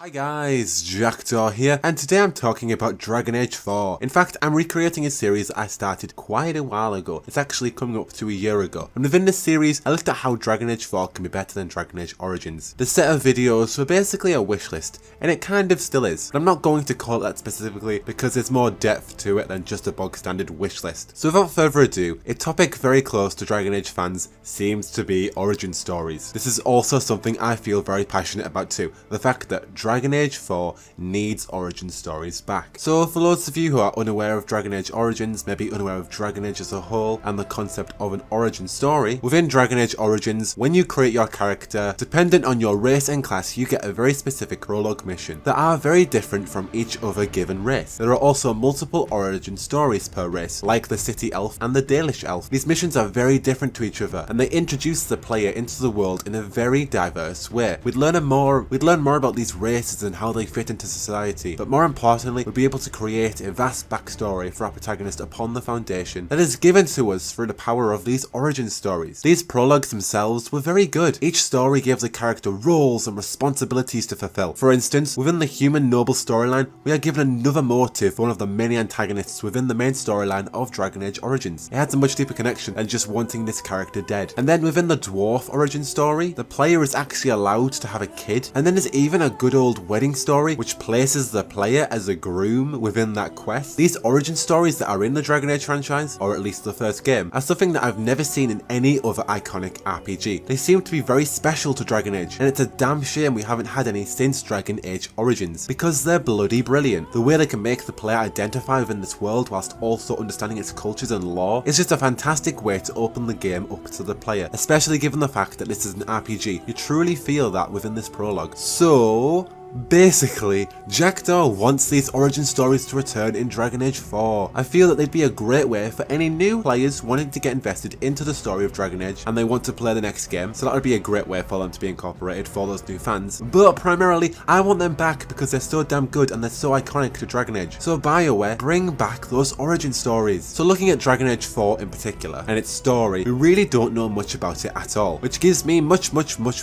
Hi guys, Jackdaw here, and today I'm talking about Dragon Age 4. In fact, I'm recreating a series I started quite a while ago. It's actually coming up to a year ago. And within this series, I looked at how Dragon Age 4 can be better than Dragon Age Origins. The set of videos were basically a wish list, and it kind of still is. But I'm not going to call it that specifically because there's more depth to it than just a bog standard wish list. So without further ado, a topic very close to Dragon Age fans seems to be origin stories. This is also something I feel very passionate about too. The fact that Dragon Age 4 needs origin stories back. So for those of you who are unaware of Dragon Age Origins, maybe unaware of Dragon Age as a whole and the concept of an origin story, within Dragon Age Origins, when you create your character, dependent on your race and class, you get a very specific prologue mission that are very different from each other given race. There are also multiple origin stories per race, like the City Elf and the Dalish Elf. These missions are very different to each other, and they introduce the player into the world in a very diverse way. We'd learn more about these races and how they fit into society, but more importantly, we'll be able to create a vast backstory for our protagonist upon the foundation that is given to us through the power of these origin stories. These prologues themselves were very good. Each story gives a character roles and responsibilities to fulfill. For instance, within the human noble storyline, we are given another motive for one of the many antagonists within the main storyline of Dragon Age Origins. It has a much deeper connection than just wanting this character dead. And then within the dwarf origin story, the player is actually allowed to have a kid, and then there's even a good old wedding story which places the player as a groom within that quest. These origin stories that are in the Dragon Age franchise, or at least the first game, are something that I've never seen in any other iconic RPG. They seem to be very special to Dragon Age, and it's a damn shame we haven't had any since Dragon Age Origins, because they're bloody brilliant. The way they can make the player identify within this world whilst also understanding its cultures and lore is just a fantastic way to open the game up to the player, especially given the fact that this is an RPG. You truly feel that within this prologue. So basically, Jackdaw wants these origin stories to return in Dragon Age 4. I feel that they'd be a great way for any new players wanting to get invested into the story of Dragon Age and they want to play the next game, so that would be a great way for them to be incorporated for those new fans. But primarily, I want them back because they're so damn good and they're so iconic to Dragon Age. So BioWare, bring back those origin stories. So looking at Dragon Age 4 in particular and its story, we really don't know much about it at all, which gives me much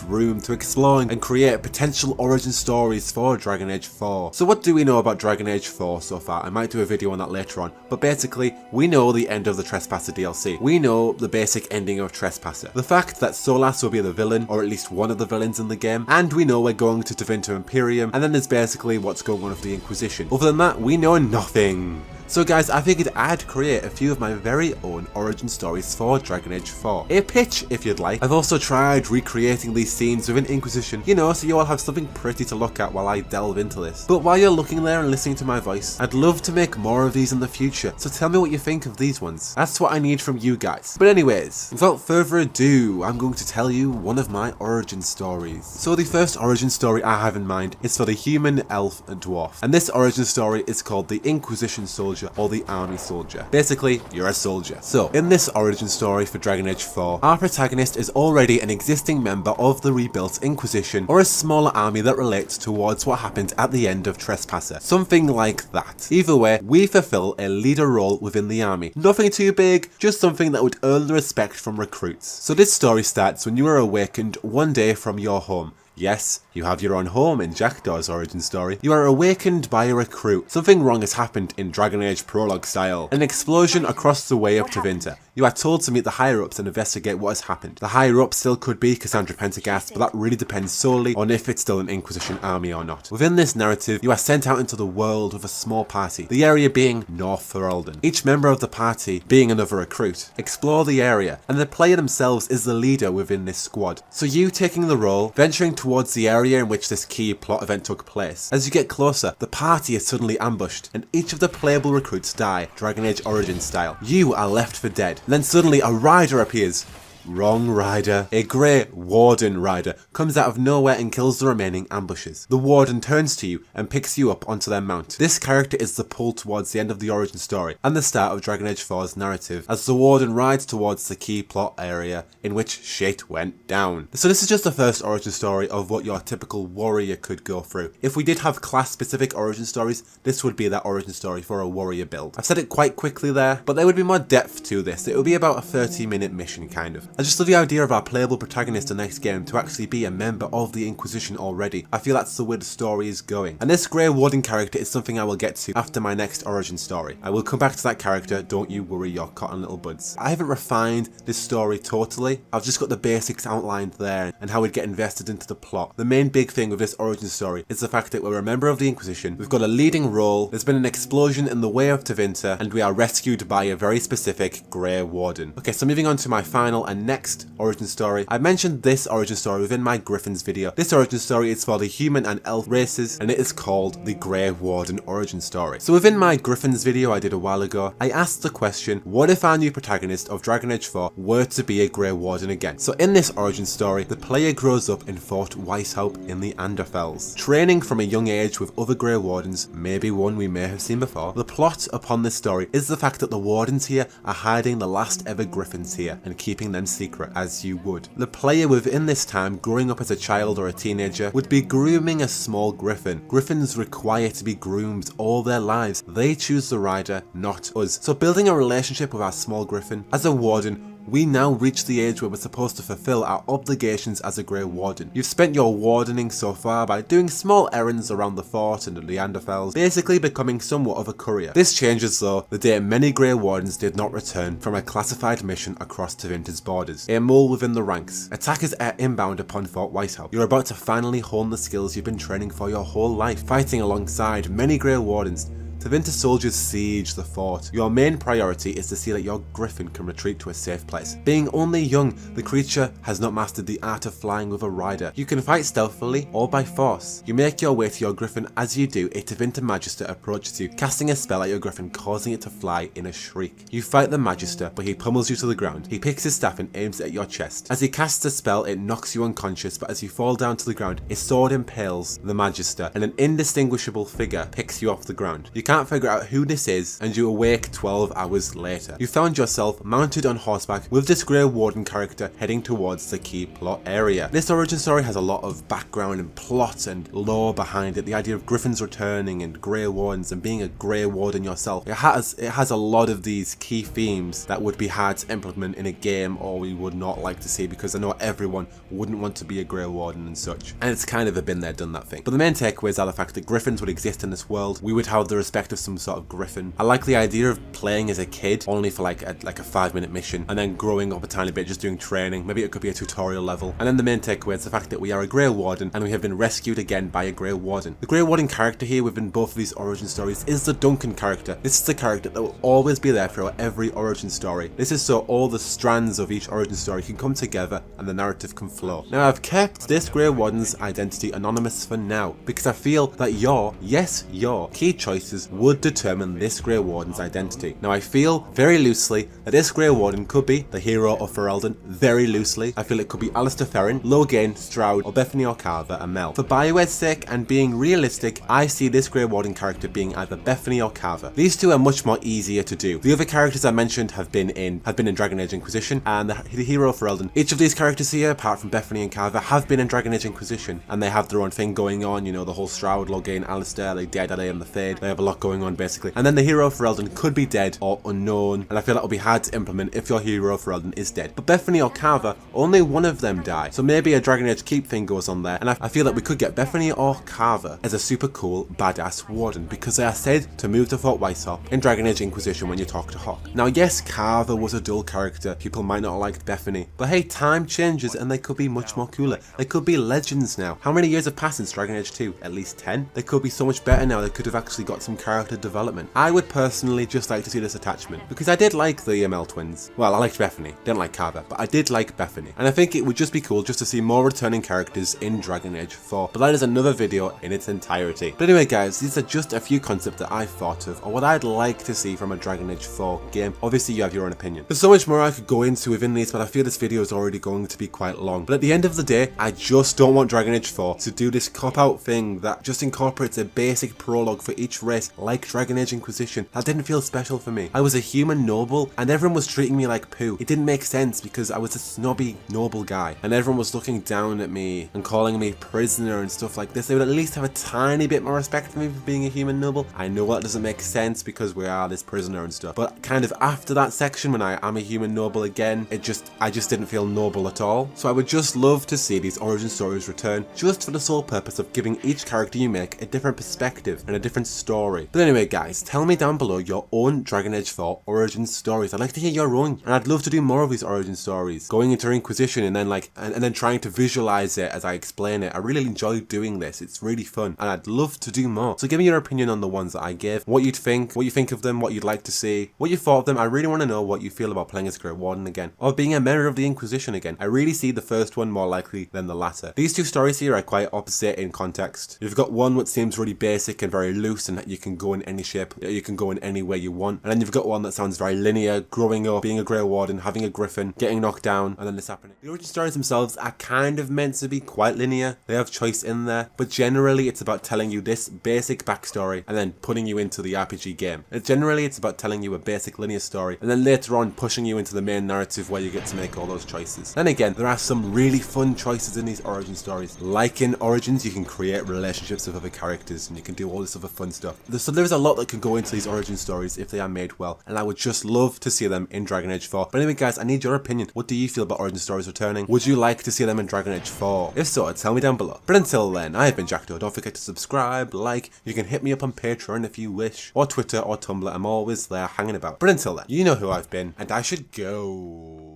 room to explore and create potential origin stories for Dragon Age 4. So what do we know about Dragon Age 4 so far? I might do a video on that later on, but basically we know the end of the Trespasser DLC. We know the basic ending of Trespasser. The fact that Solas will be the villain, or at least one of the villains in the game, and we know we're going to Tevinter Imperium, and then there's basically what's going on with the Inquisition. Other than that, we know nothing. So guys, I figured I'd create a few of my very own origin stories for Dragon Age 4. A pitch, if you'd like. I've also tried recreating these scenes within Inquisition, you know, so you all have something pretty to look at while I delve into this. But while you're looking there and listening to my voice, I'd love to make more of these in the future, so tell me what you think of these ones. That's what I need from you guys. But anyways, without further ado, I'm going to tell you one of my origin stories. So the first origin story I have in mind is for the human, elf, and dwarf. And this origin story is called the Inquisition Soldier, or the Army Soldier. Basically, you're a soldier. So, in this origin story for Dragon Age 4, our protagonist is already an existing member of the rebuilt Inquisition, or a smaller army that relates towards what happened at the end of Trespasser. Something like that. Either way, we fulfill a leader role within the army. Nothing too big, just something that would earn the respect from recruits. So this story starts when you are awakened one day from your home. Yes, you have your own home in Jackdaw's origin story. You are awakened by a recruit. Something wrong has happened in Dragon Age prologue style. An explosion across the way up to Tevinter. You are told to meet the higher-ups and investigate what has happened. The higher-ups still could be Cassandra Pendergast, but that really depends solely on if it's still an Inquisition army or not. Within this narrative, you are sent out into the world with a small party, the area being North Ferelden. Each member of the party being another recruit. Explore the area, and the player themselves is the leader within this squad. So you taking the role, venturing towards the area in which this key plot event took place. As you get closer, the party is suddenly ambushed, and each of the playable recruits die, Dragon Age Origins style. You are left for dead. And then suddenly a rider appears. Wrong rider. A grey warden rider comes out of nowhere and kills the remaining ambushers. The warden turns to you and picks you up onto their mount. This character is the pull towards the end of the origin story and the start of Dragon Age 4's narrative, as the warden rides towards the key plot area in which shit went down. So this is just the first origin story of what your typical warrior could go through. If we did have class specific origin stories, this would be that origin story for a warrior build. I've said it quite quickly there, but there would be more depth to this. It would be about a 30-minute mission kind of. I just love the idea of our playable protagonist in the next game to actually be a member of the Inquisition already. I feel that's the way the story is going. And this Grey Warden character is something I will get to after my next origin story. I will come back to that character, don't you worry your cotton little buds. I haven't refined this story totally, I've just got the basics outlined there and how we'd get invested into the plot. The main big thing with this origin story is the fact that we're a member of the Inquisition, we've got a leading role, there's been an explosion in the way of Tevinter, and we are rescued by a very specific Grey Warden. Okay, so moving on to my final and next origin story. I mentioned this origin story within my Griffins video. This origin story is for the human and elf races, and it is called the Grey Warden origin story. So within my Griffins video I did a while ago, I asked the question, what if our new protagonist of Dragon Age 4 were to be a Grey Warden again? So in this origin story, the player grows up in Fort Weishaupt in the Anderfels, training from a young age with other Grey Wardens, maybe one we may have seen before. The plot upon this story is the fact that the Wardens here are hiding the last ever Griffins here and keeping them secret, as you would. The player within this time, growing up as a child or a teenager, would be grooming a small Griffin. Griffins require to be groomed all their lives. They choose the rider, not us. So building a relationship with our small Griffin, as a Warden, we now reach the age where we're supposed to fulfill our obligations as a Grey Warden. You've spent your wardening so far by doing small errands around the fort and the Anderfels, basically becoming somewhat of a courier. This changes though the day many Grey Wardens did not return from a classified mission across Tevinter's borders. A mole within the ranks. Attackers are inbound upon Fort Weishaupt. You're about to finally hone the skills you've been training for your whole life, fighting alongside many Grey Wardens. Tevinter soldiers siege the fort. Your main priority is to see that your Griffin can retreat to a safe place. Being only young, the creature has not mastered the art of flying with a rider. You can fight stealthily or by force. You make your way to your Griffin. As you do, a Tevinter Magister approaches you, casting a spell at your Griffin, causing it to fly in a shriek. You fight the Magister, but he pummels you to the ground. He picks his staff and aims it at your chest. As he casts a spell, it knocks you unconscious, but as you fall down to the ground, his sword impales the Magister, and an indistinguishable figure picks you off the ground. You can't figure out who this is, and you awake 12 hours later. You found yourself mounted on horseback with this Grey Warden character heading towards the key plot area. This origin story has a lot of background and plot and lore behind it. The idea of Griffins returning and Grey Wardens and being a Grey Warden yourself. It has a lot of these key themes that would be hard to implement in a game, or we would not like to see, because I know everyone wouldn't want to be a Grey Warden and such. And it's kind of a been there, done that thing. But the main takeaways are the fact that Griffins would exist in this world. We would have the respect of some sort of Griffin. I like the idea of playing as a kid, only for like a 5-minute mission, and then growing up a tiny bit, just doing training. Maybe it could be a tutorial level. And then the main takeaway is the fact that we are a Grey Warden, and we have been rescued again by a Grey Warden. The Grey Warden character here within both of these origin stories is the Duncan character. This is the character that will always be there throughout every origin story. This is so all the strands of each origin story can come together and the narrative can flow. Now I've kept this Grey Warden's identity anonymous for now, because I feel that your key choices would determine this Grey Warden's identity. Now I feel very loosely that this Grey Warden could be the hero of Ferelden. Very loosely, I feel it could be Alistair Ferrin, Logain, Stroud, or Bethany or Carver and Mel. For Bioware's sake and being realistic, I see this Grey Warden character being either Bethany or Carver. These two are much more easier to do. The other characters I mentioned have been in Dragon Age Inquisition and the hero of Ferelden. Each of these characters here, apart from Bethany and Carver, have been in Dragon Age Inquisition, and they have their own thing going on. You know, the whole Stroud, Logain, Alistair, like Daedalus and the Fade. They have a lot going on basically. And then the hero of Ferelden could be dead or unknown, and I feel that will be hard to implement if your hero of Ferelden is dead. But Bethany or Carver, only one of them die, so maybe a Dragon Age keep thing goes on there, and I feel that we could get Bethany or Carver as a super cool badass warden, because they are said to move to Fort Weishaupt in Dragon Age Inquisition when you talk to Hawk. Now yes, Carver was a dull character, people might not have liked Bethany, but hey, time changes and they could be much more cooler. They could be legends now. How many years have passed since Dragon Age 2? At least 10? They could be so much better now. They could have actually got some character development. I would personally just like to see this attachment, because I did like the Mel twins. Well, I liked Bethany, didn't like Carver, but I did like Bethany, and I think it would just be cool just to see more returning characters in Dragon Age 4, but that is another video in its entirety. But anyway guys, these are just a few concepts that I thought of, or what I'd like to see from a Dragon Age 4 game. Obviously you have your own opinion. There's so much more I could go into within these, but I feel this video is already going to be quite long. But at the end of the day, I just don't want Dragon Age 4 to do this cop-out thing that just incorporates a basic prologue for each race like Dragon Age Inquisition, that didn't feel special for me. I was a human noble and everyone was treating me like poo. It didn't make sense because I was a snobby noble guy and everyone was looking down at me and calling me prisoner and stuff like this. They would at least have a tiny bit more respect for me for being a human noble. I know that doesn't make sense because we are this prisoner and stuff, but kind of after that section when I am a human noble again, I just didn't feel noble at all. So I would just love to see these origin stories return, just for the sole purpose of giving each character you make a different perspective and a different story. But anyway guys, tell me down below your own Dragon Age 4 origin stories. I'd like to hear your own, and I'd love to do more of these origin stories, going into Inquisition and then and then trying to visualize it as I explain it. I really enjoy doing this. It's really fun and I'd love to do more. So give me your opinion on the ones that I gave, what you think of them, what you'd like to see, what you thought of them. I really want to know what you feel about playing as Great Warden again, or being a member of the Inquisition again. I really see the first one more likely than the latter. These two stories here are quite opposite in context. You've got one which seems really basic and very loose and that you can go in any shape, you can go in any way you want, and then you've got one that sounds very linear, growing up, being a Grey Warden, having a griffin, getting knocked down, and then this happening. The origin stories themselves are kind of meant to be quite linear. They have choice in there, but generally it's about telling you this basic backstory and then putting you into the RPG game. Generally it's about telling you a basic linear story and then later on pushing you into the main narrative where you get to make all those choices. Then again, there are some really fun choices in these origin stories. Like in Origins, you can create relationships with other characters and you can do all this other fun stuff. So there's a lot that can go into these origin stories if they are made well, and I would just love to see them in Dragon Age 4. But anyway guys, I need your opinion. What do you feel about origin stories returning? Would you like to see them in Dragon Age 4? If so, tell me down below. But until then, I have been Jackdo. Don't forget to subscribe, like, you can hit me up on Patreon if you wish, or Twitter or Tumblr. I'm always there hanging about. But until then, you know who I've been, and I should go.